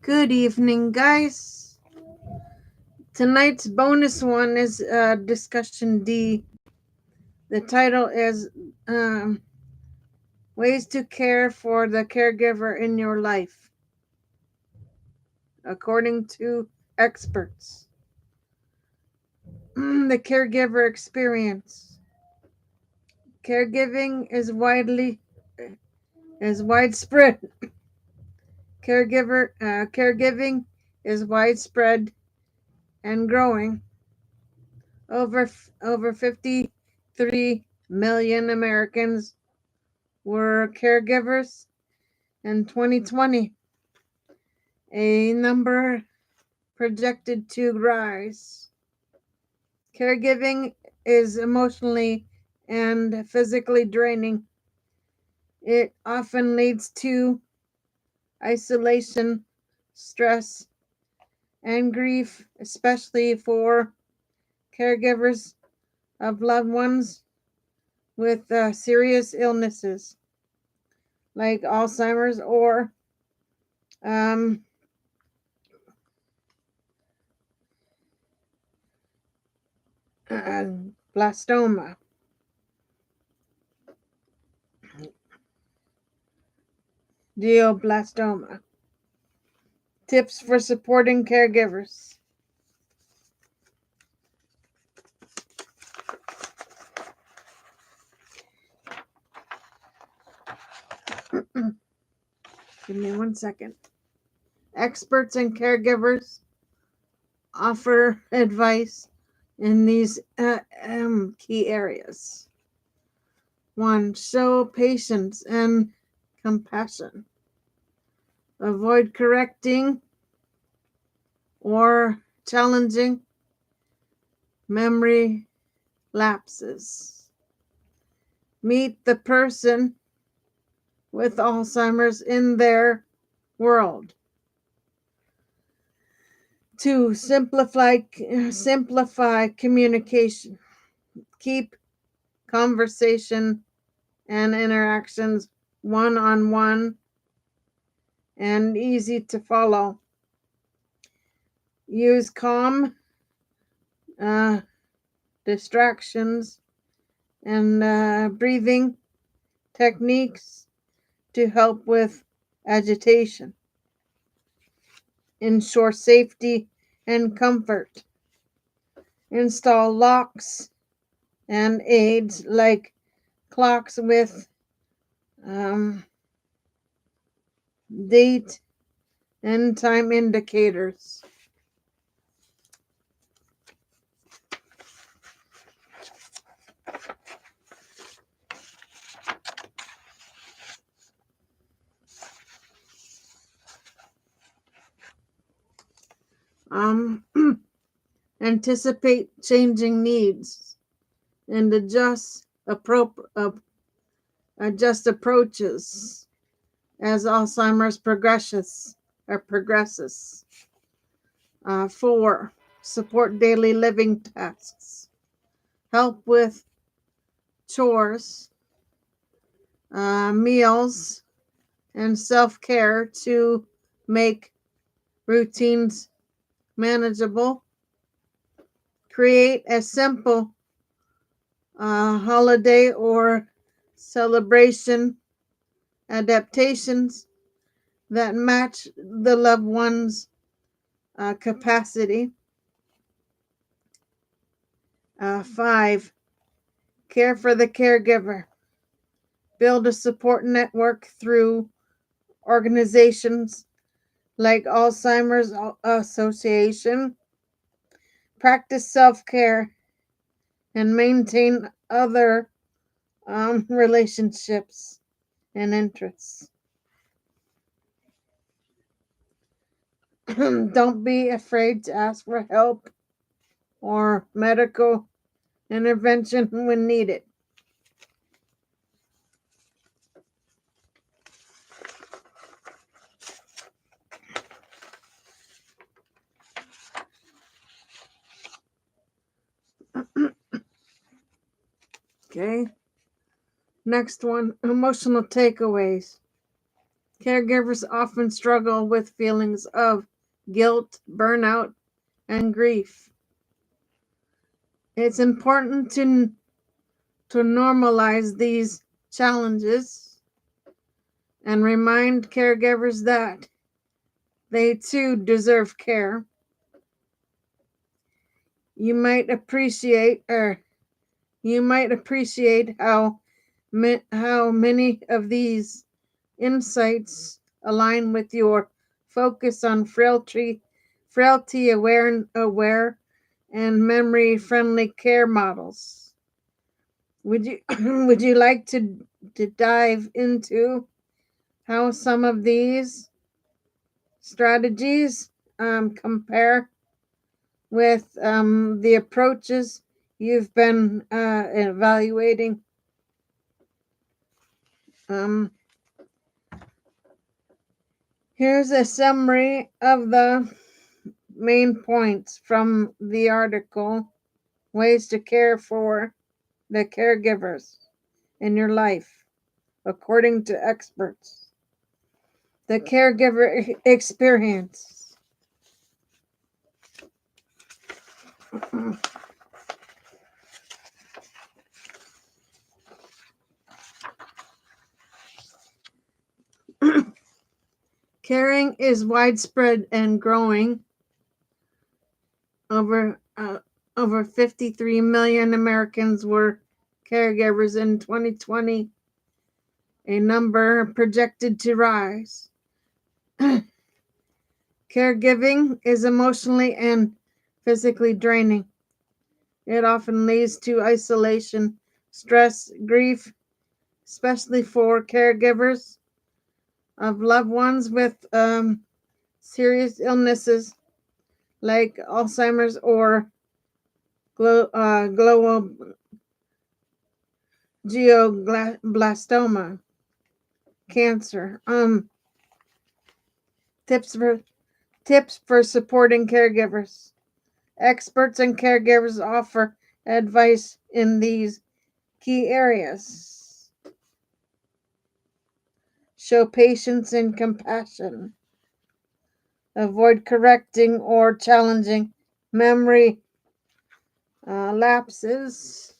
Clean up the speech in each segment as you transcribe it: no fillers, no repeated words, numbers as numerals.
Good evening, guys. Tonight's bonus one is discussion D. The title is Ways to Care for the Caregiver in Your Life, according to experts. The caregiver experience. Caregiving is widespread. Caregiving is widespread and growing. Over 53 million Americans were caregivers in 2020, a number projected to rise. Caregiving is emotionally and physically draining. It often leads to isolation, stress, and grief, especially for caregivers of loved ones with serious illnesses like Alzheimer's or um, blastoma. Glioblastoma. Tips for supporting caregivers. Give me 1 second. Experts and caregivers offer advice in these key areas. 1. Show patience and compassion. Avoid correcting or challenging memory lapses. Meet the person with Alzheimer's in their world. 2. Simplify communication. Keep conversation and interactions one-on-one and easy to follow. Use calm distractions and breathing techniques to help with agitation. Ensure safety and comfort. Install locks and aids like clocks with date and time indicators. Anticipate changing needs and adjust approaches as Alzheimer's progresses. 4. Support daily living tasks. Help with chores, meals, and self-care to make routines manageable. Create a simple holiday or celebration adaptations that match the loved one's capacity. 5. Care for the caregiver. Build a support network through organizations like Alzheimer's Association. Practice self-care and maintain other relationships and interests. Don't be afraid to ask for help or medical intervention when needed. Okay. Next one, emotional takeaways. Caregivers often struggle with feelings of guilt, burnout, and grief. It's important to normalize these challenges and remind caregivers that they too deserve care. You might appreciate how many of these insights align with your focus on frailty aware and memory friendly care models. Would you would you like to dive into how some of these strategies compare with the approaches you've been evaluating? Um, Here's a summary of the main points from the article: Ways to Care for the Caregivers in Your Life, according to experts. The caregiver experience. Caring is widespread and growing. Over over 53 million Americans were caregivers in 2020, a number projected to rise. Caregiving is emotionally and physically draining. It often leads to isolation, stress, grief, especially for caregivers of loved ones with serious illnesses like Alzheimer's or glioblastoma cancer. Tips for supporting caregivers. Experts and caregivers offer advice in these key areas. Show patience and compassion. Avoid correcting or challenging memory lapses.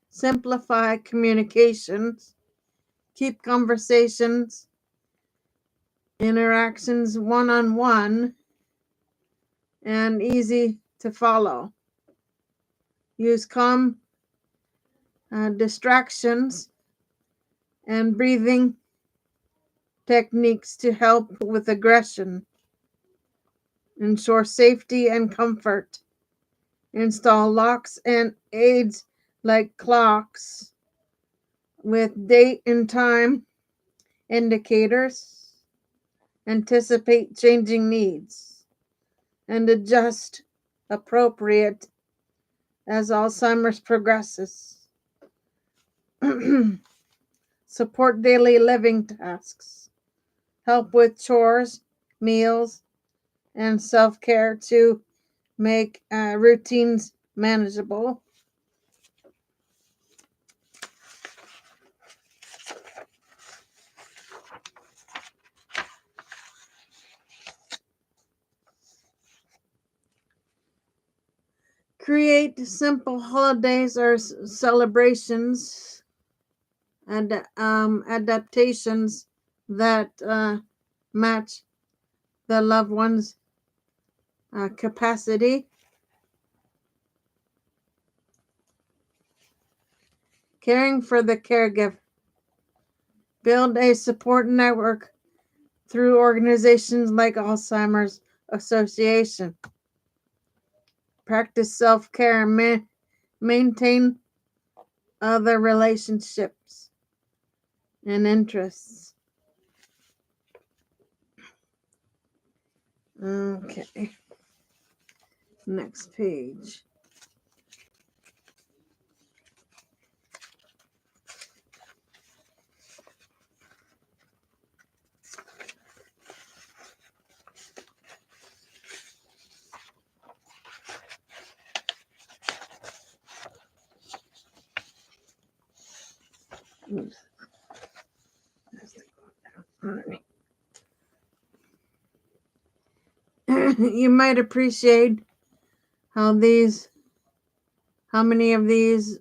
Simplify communications. Keep conversations, interactions one-on-one and easy to follow. Use calm distractions and breathing techniques to help with aggression. Ensure safety and comfort. Install locks and aids like clocks with date and time indicators. Anticipate changing needs and adjust appropriate as Alzheimer's progresses. Support daily living tasks. Help with chores, meals, and self-care to make routines manageable. Create simple holidays or celebrations and adaptations that match the loved one's capacity. Caring for the caregiver. Build a support network through organizations like Alzheimer's Association. Practice self-care and maintain other relationships and interests. Okay. Next page. Oops. You might appreciate how many of these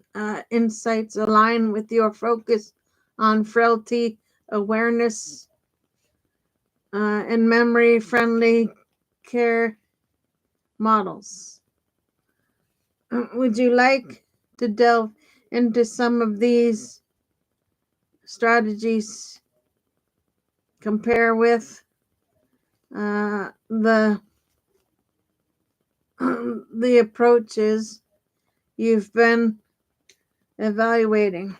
insights align with your focus on frailty awareness and memory-friendly care models. Would you like to delve into some of these strategies? Compare with the the approaches you've been evaluating.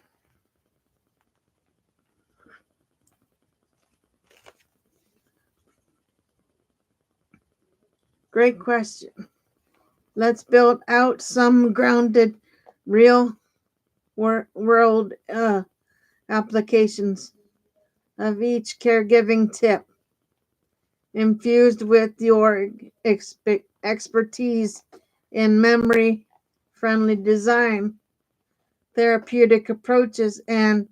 Great question. Let's build out some grounded, real world applications of each caregiving tip, infused with your expertise in memory friendly design, therapeutic approaches, and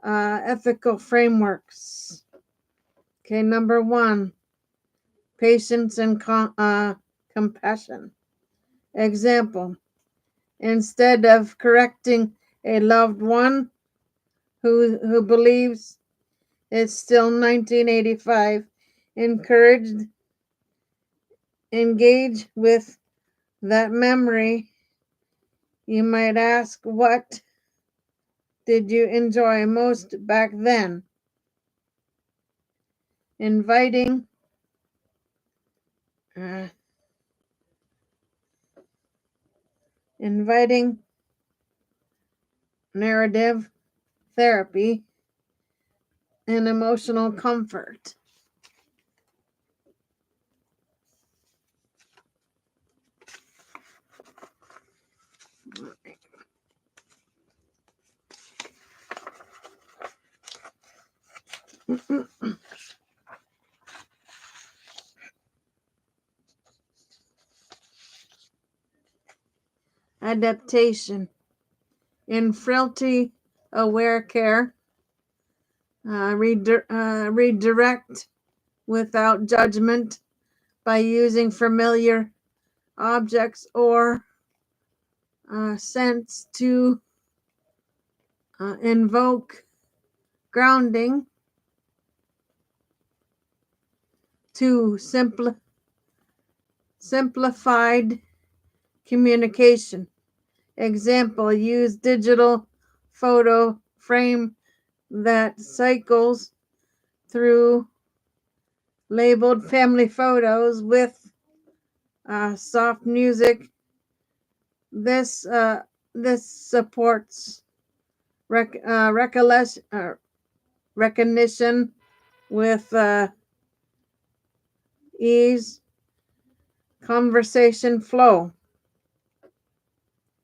ethical frameworks. Okay, number one, patience and compassion. Example: instead of correcting a loved one who believes it's still 1985, engage with that memory. You might ask, what did you enjoy most back then? Inviting narrative therapy and emotional comfort. Adaptation. In frailty aware care, redirect without judgment by using familiar objects or scents to invoke grounding. To simplified communication. Example: use digital photo frame that cycles through labeled family photos with soft music. This supports recognition with ease, conversation flow.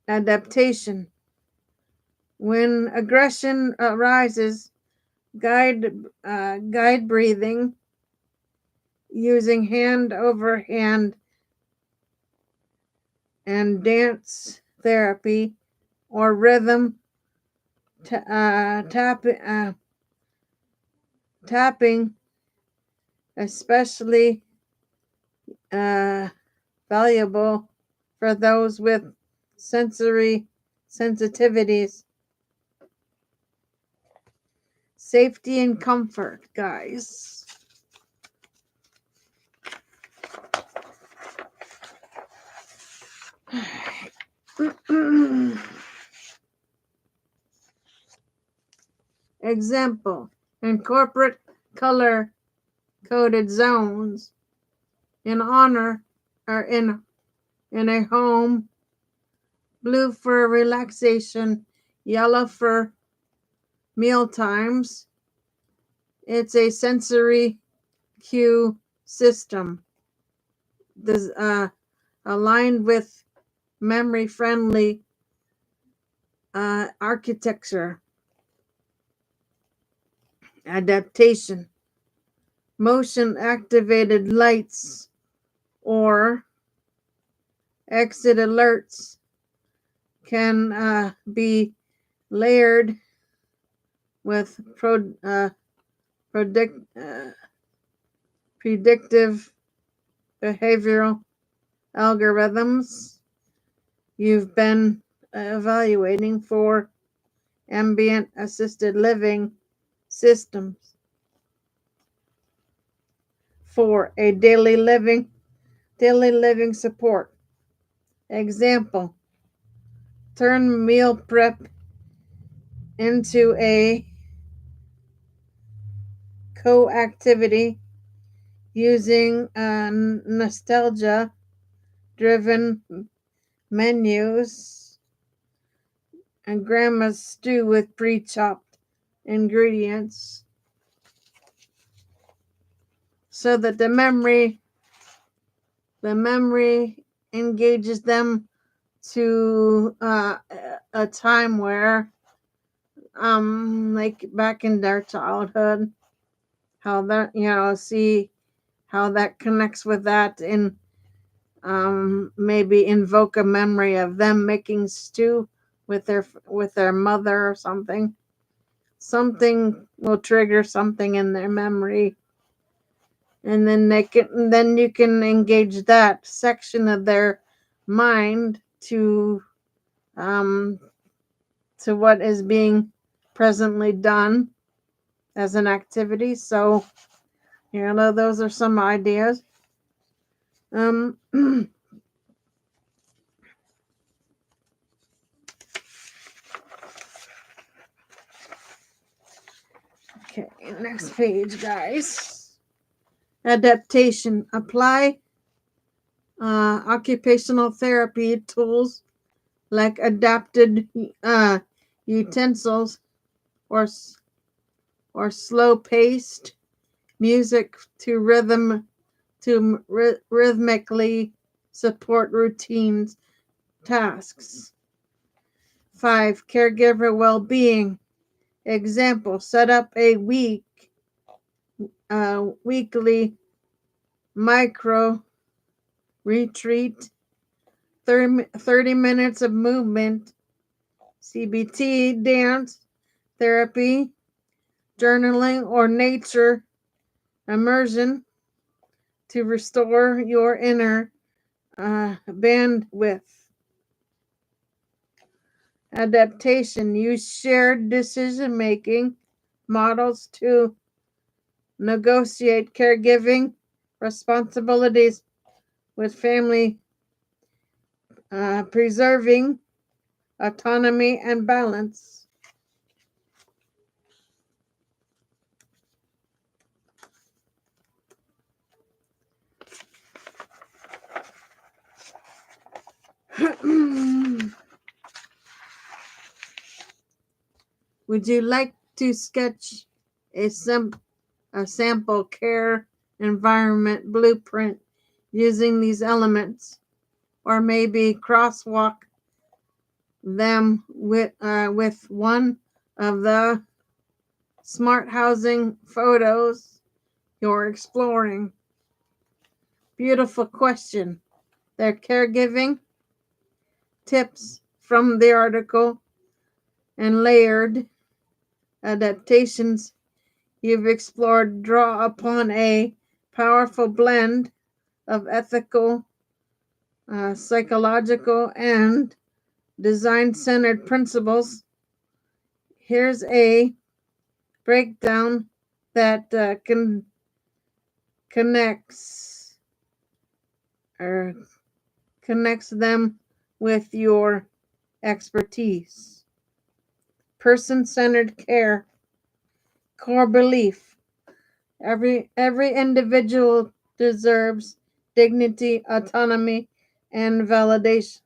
Adaptation. When aggression arises, guide breathing, using hand over hand and dance therapy or rhythm tapping, especially valuable for those with sensory sensitivities. Safety and comfort, guys. Example: incorporate color coded zones in honor or in a home. Blue for relaxation, yellow for meal times. It's a sensory cue system aligned with memory-friendly architecture. Adaptation. Motion-activated lights or exit alerts can be layered with predictive behavioral algorithms you've been evaluating for ambient assisted living systems for a daily living support. Example, turn meal prep into a co-activity using nostalgia driven menus and grandma's stew with pre-chopped ingredients so that the memory engages them to a time where like back in their childhood, how that see how that connects with that, and maybe invoke a memory of them making stew with their mother or something. Something will trigger something in their memory, and then you can engage that section of their mind um to what is being presently done as an activity. So those are some ideas. Okay, next page, guys. Adaptation. Apply occupational therapy tools like adapted utensils or slow paced music to rhythmically support routines tasks. 5. Caregiver well-being. Example, set up a weekly micro retreat, 30 minutes of movement, CBT, dance, therapy, journaling, or nature immersion to restore your inner bandwidth. Adaptation. Use shared decision making models to negotiate caregiving responsibilities with family, preserving autonomy and balance. Would you like to sketch a sample care environment blueprint using these elements, or maybe crosswalk them with one of the smart housing photos you're exploring? Beautiful question. Their caregiving tips from the article and layered adaptations you've explored draw upon a powerful blend of ethical, psychological, and design-centered principles. Here's a breakdown that connects or connects them with your expertise. Person-centered care. Core belief. Every individual deserves dignity, autonomy, and validation.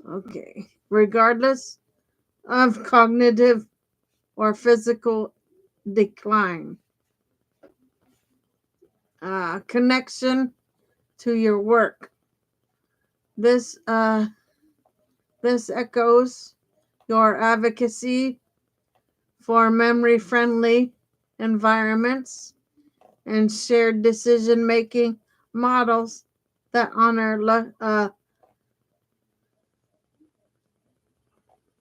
Okay. Regardless of cognitive or physical decline. Connection to your work. This this echoes your advocacy for memory-friendly environments and shared decision-making models that honor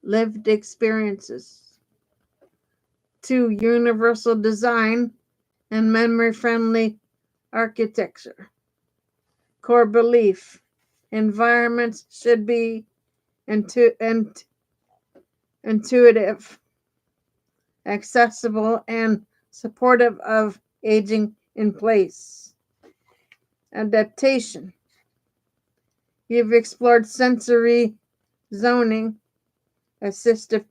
lived experiences. 2. Universal design and memory-friendly architecture. Core belief: environments should be intuitive, accessible, and supportive of aging in place. Adaptation: you've explored sensory zoning, assistive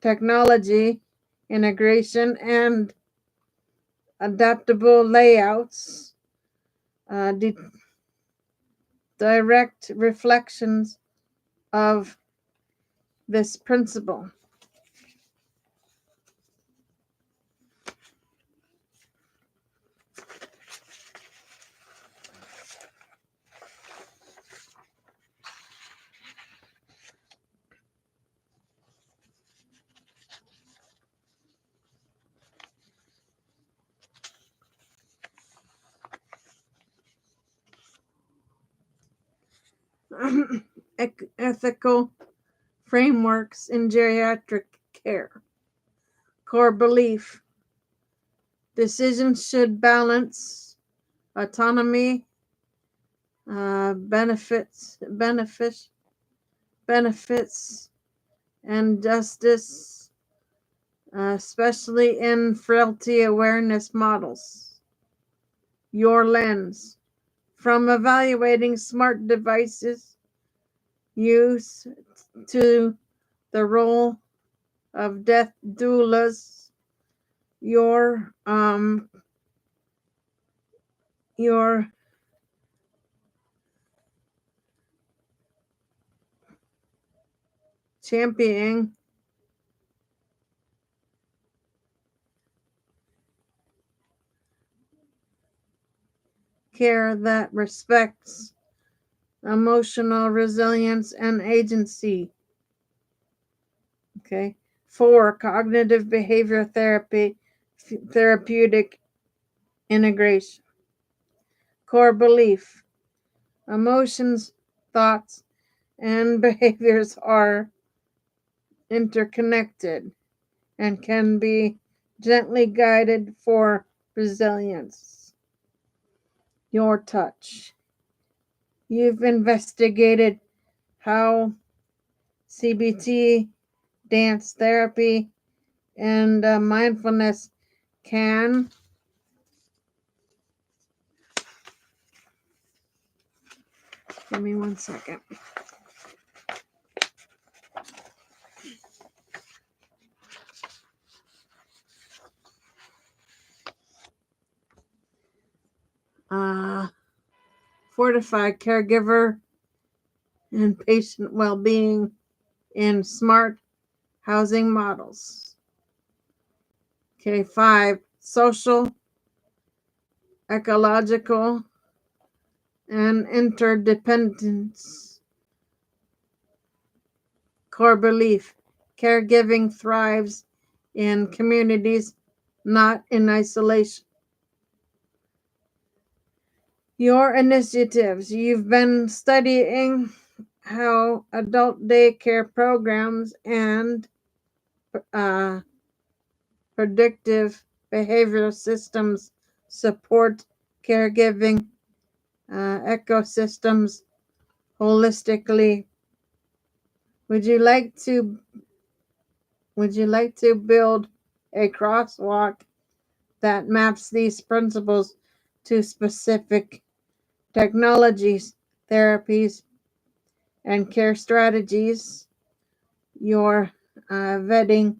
technology, integration, and adaptable layouts, direct reflections of this principle. Ethical frameworks in geriatric care. Core belief: decisions should balance autonomy, benefits, and justice, especially in frailty awareness models. Your lens: from evaluating smart devices use to the role of death doulas, your championing care that respects emotional resilience and agency. Okay. 4. Cognitive behavior therapeutic integration. Core belief: emotions, thoughts, and behaviors are interconnected and can be gently guided for resilience. Your touch: you've investigated how CBT, dance therapy, and mindfulness can give me 1 second. Fortify caregiver and patient well-being in smart housing models. Okay. 5. Social, ecological, and interdependence. Core belief: caregiving thrives in communities, not in isolation. Your initiatives: you've been studying how adult daycare programs and uh, predictive behavioral systems support caregiving ecosystems holistically. Would you like to build a crosswalk that maps these principles to specific technologies, therapies, and care strategies you're vetting,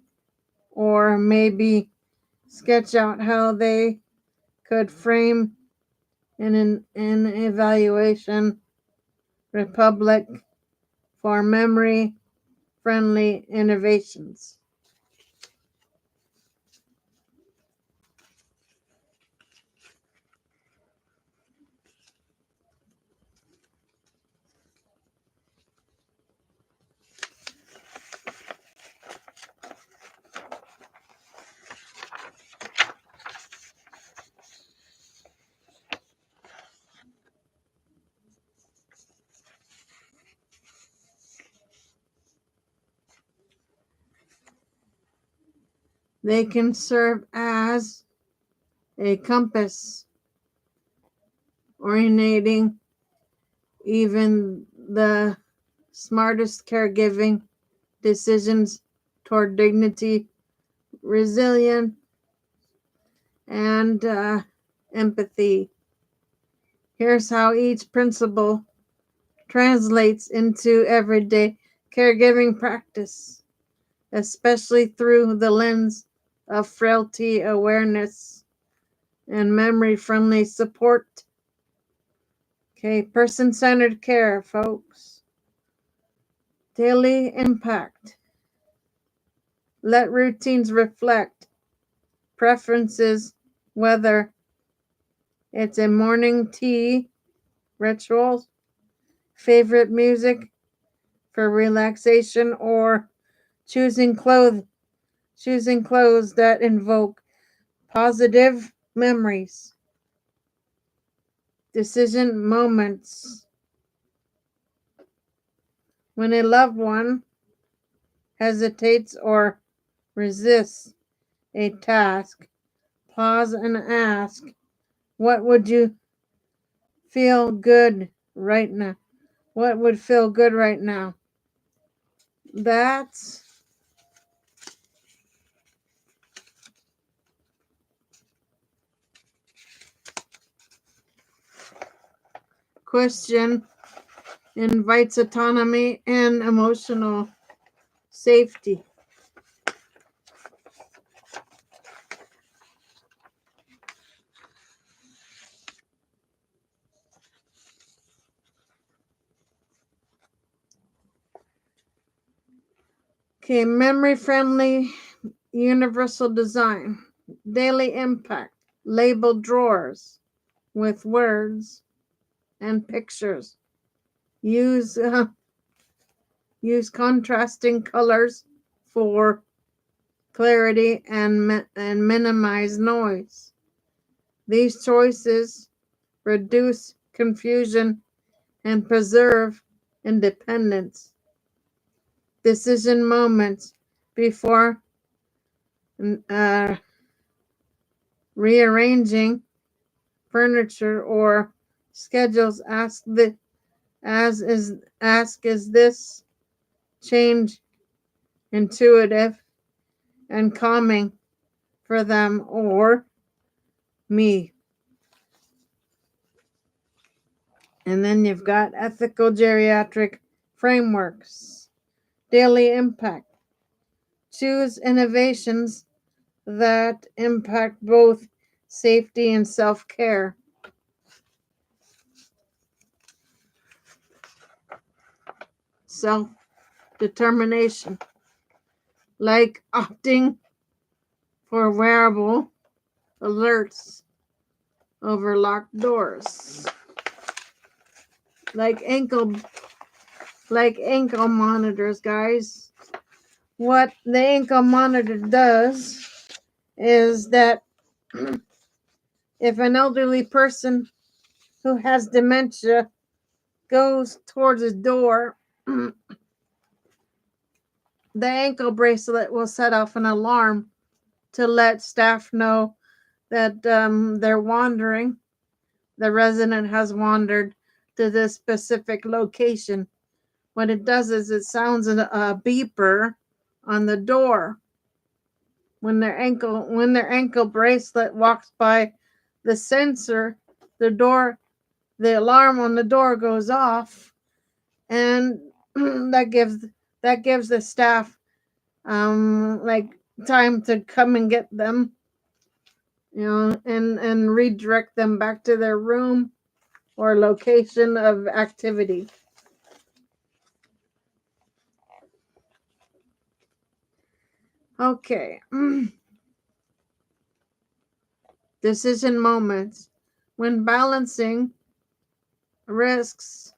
or maybe sketch out how they could frame in an evaluation republic for memory-friendly innovations. They can serve as a compass, orientating even the smartest caregiving decisions toward dignity, resilience, and empathy. Here's how each principle translates into everyday caregiving practice, especially through the lens of frailty awareness and memory friendly support. Okay, person centered care, folks. Daily impact. Let routines reflect preferences, whether it's a morning tea ritual, favorite music for relaxation, or choosing clothes that invoke positive memories. Decision moments. When a loved one hesitates or resists a task, pause and ask, what would you feel good right now? What would feel good right now? That's question invites autonomy and emotional safety. Okay, memory friendly universal design. Daily impact. Label drawers with words and pictures. Use contrasting colors for clarity and minimize noise. These choices reduce confusion and preserve independence. Decision moments before uh, rearranging furniture or schedules. Ask, is this change intuitive and calming for them or me? And then you've got ethical geriatric frameworks. Daily impact. Choose innovations that impact both safety and self-care. Self-determination, like opting for wearable alerts over locked doors, like ankle monitors, guys. What the ankle monitor does is that if an elderly person who has dementia goes towards a door, the ankle bracelet will set off an alarm to let staff know that they're wandering. The resident has wandered to this specific location. What it does is it sounds a beeper on the door. When their ankle bracelet walks by the sensor, the alarm on the door goes off, and that gives the staff like time to come and get them, and redirect them back to their room or location of activity. Okay. Decision moments. When balancing risks,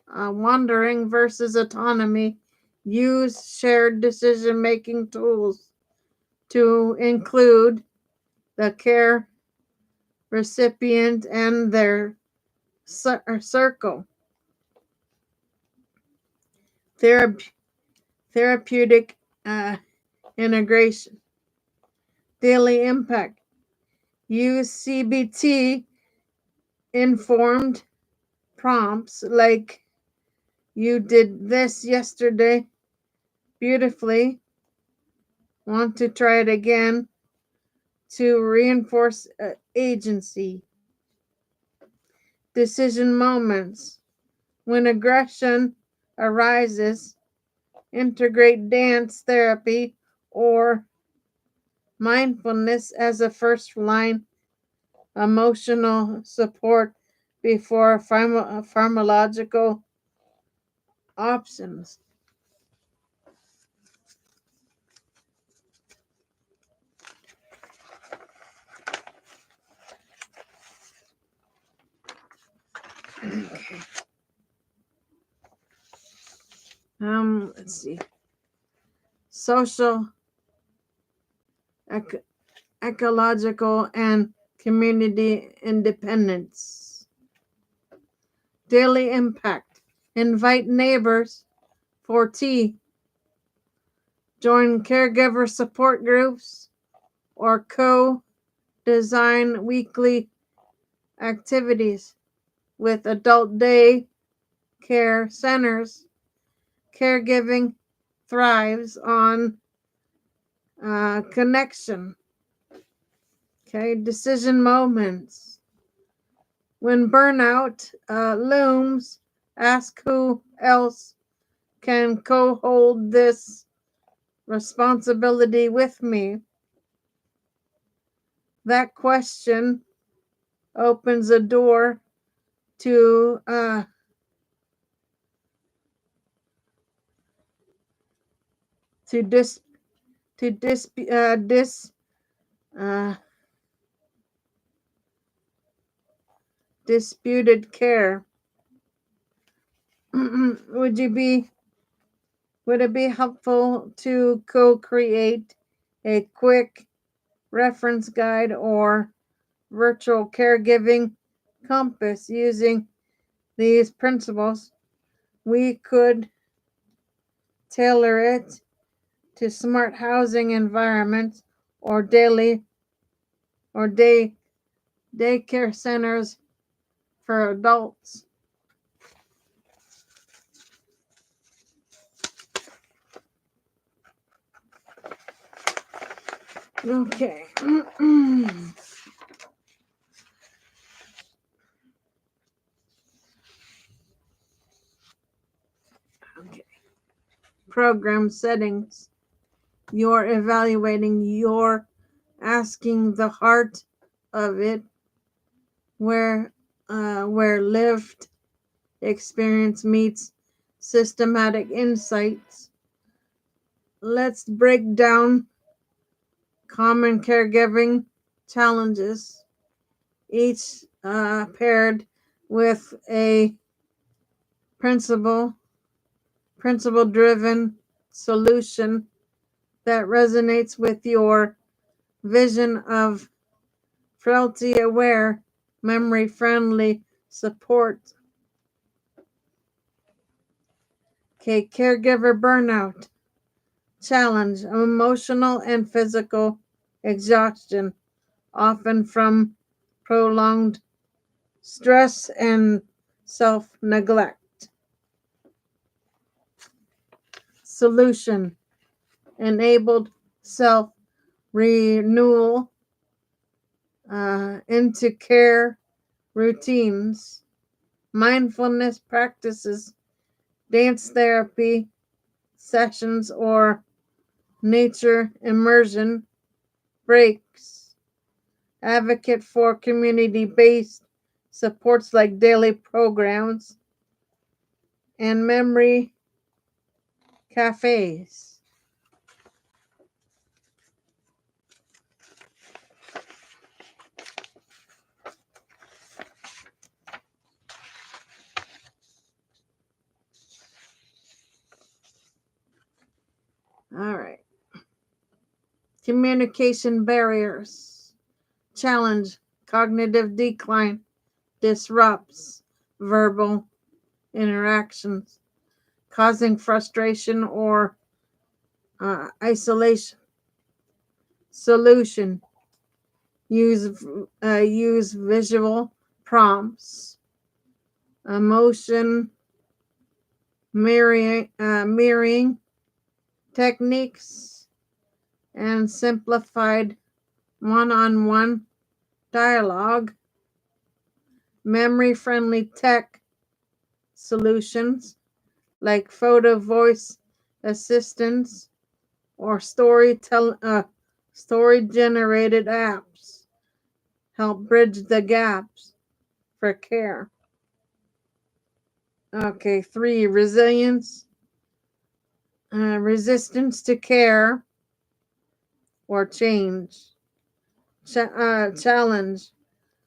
wandering versus autonomy, use shared decision making tools to include the care recipient and their circle. Therapeutic integration. Daily impact. Use CBT informed prompts like you did this yesterday beautifully. Want to try it again to reinforce agency. Decision moments. When aggression arises, integrate dance therapy or mindfulness as a first line emotional support before pharmacological options. Okay. Let's see. Social, ec- ecological, and community independence. Daily impact. Invite neighbors for tea. Join caregiver support groups or co-design weekly activities with adult day care centers. Caregiving thrives on connection. Okay, decision moments. When burnout looms, ask who else can co hold this responsibility with me. That question opens a door to to dis to dis dis uh, disputed care. would you be would it be helpful to co-create a quick reference guide or virtual caregiving compass using these principles? We could tailor it to smart housing environments or daily or daycare centers for adults. Okay. Okay. Program settings. You're evaluating, you're asking the heart of it where lived experience meets systematic insights. Let's break down common caregiving challenges, each paired with a principle principle driven solution that resonates with your vision of frailty aware, memory friendly support. Okay, caregiver burnout challenge, emotional and physical exhaustion, often from prolonged stress and self neglect. Solution, enabled self renewal into care routines, mindfulness practices, dance therapy sessions, or nature immersion breaks. Advocate for community based supports like daily programs and memory cafes. All right. Communication barriers. Challenge. Cognitive decline disrupts verbal interactions, causing frustration or isolation. Solution: use visual prompts, emotion mirroring techniques, and simplified one-on-one dialogue. Memory-friendly tech solutions like photo voice assistants or story generated apps help bridge the gaps for care. Okay, 3, resistance to care or change. Challenge: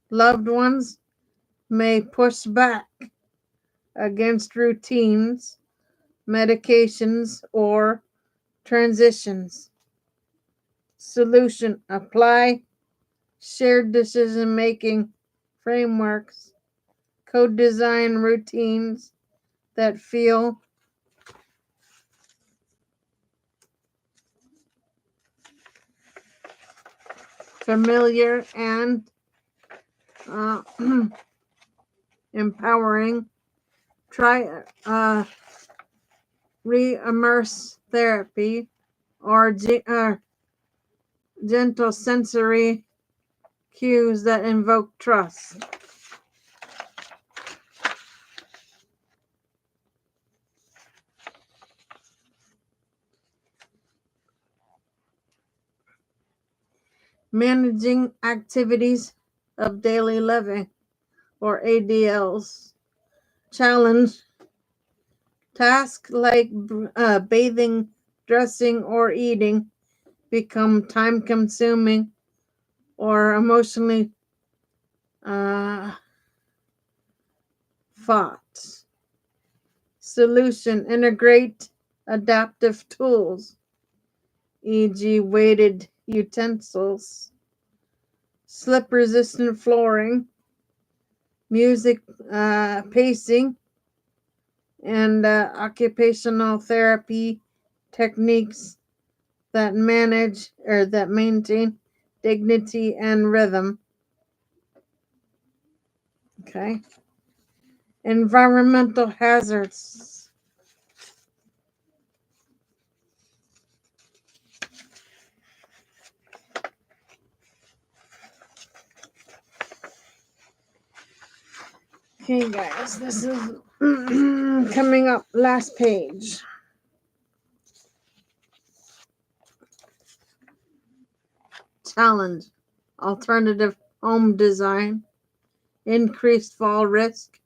loved ones may push back against routines, medications, or transitions. Solution: apply shared decision making frameworks, co design routines that feel familiar and uh, empowering. Try re-immerse therapy or gentle sensory cues that invoke trust. Managing activities of daily living or ADLs. Challenge: tasks like bathing, dressing, or eating become time consuming or emotionally uh, fraught. Solution: integrate adaptive tools, e.g., weighted utensils, slip resistant flooring, music pacing, and occupational therapy techniques that maintain dignity and rhythm. Okay. Environmental hazards. Okay, guys, this is coming up. Last page. Challenge: alternative home design, increased fall risk,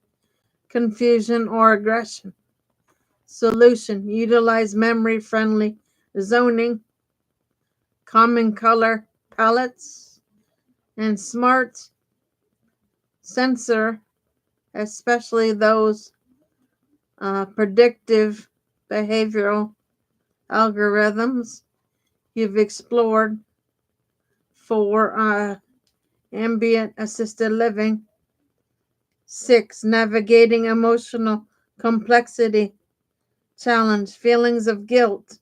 confusion, or aggression. Solution: utilize memory friendly zoning, common color palettes, and smart sensor, especially those predictive behavioral algorithms you've explored for ambient assisted living. 6, navigating emotional complexity. Challenge: feelings of guilt,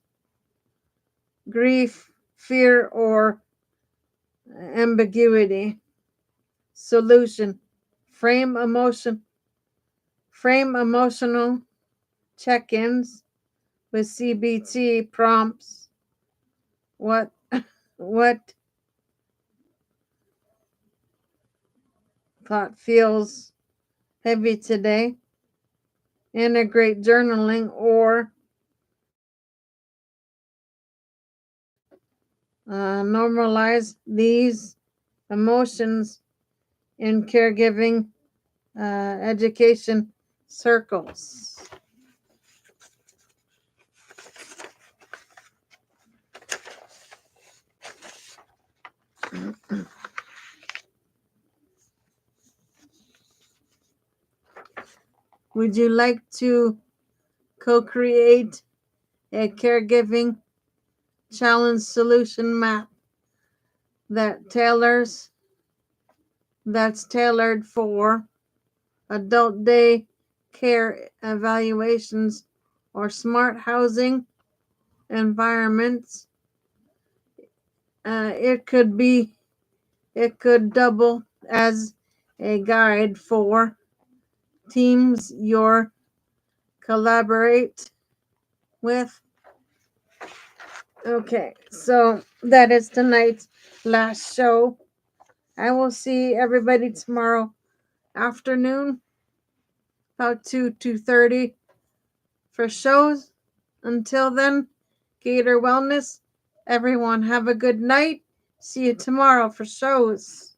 grief, fear, or ambiguity. Solution: frame emotional check-ins with CBT prompts. What what thought feels heavy today? Integrate journaling or normalize these emotions in caregiving education circles. Would you like to co-create a caregiving challenge solution map that that's tailored for adult day care evaluations or smart housing environments. It could be It could double as a guide for teams you collaborate with. Okay, so that is tonight's last show. I will see everybody tomorrow afternoon, about 2:30 for shows. Until then, Gator Wellness. Everyone have a good night. See you tomorrow for shows.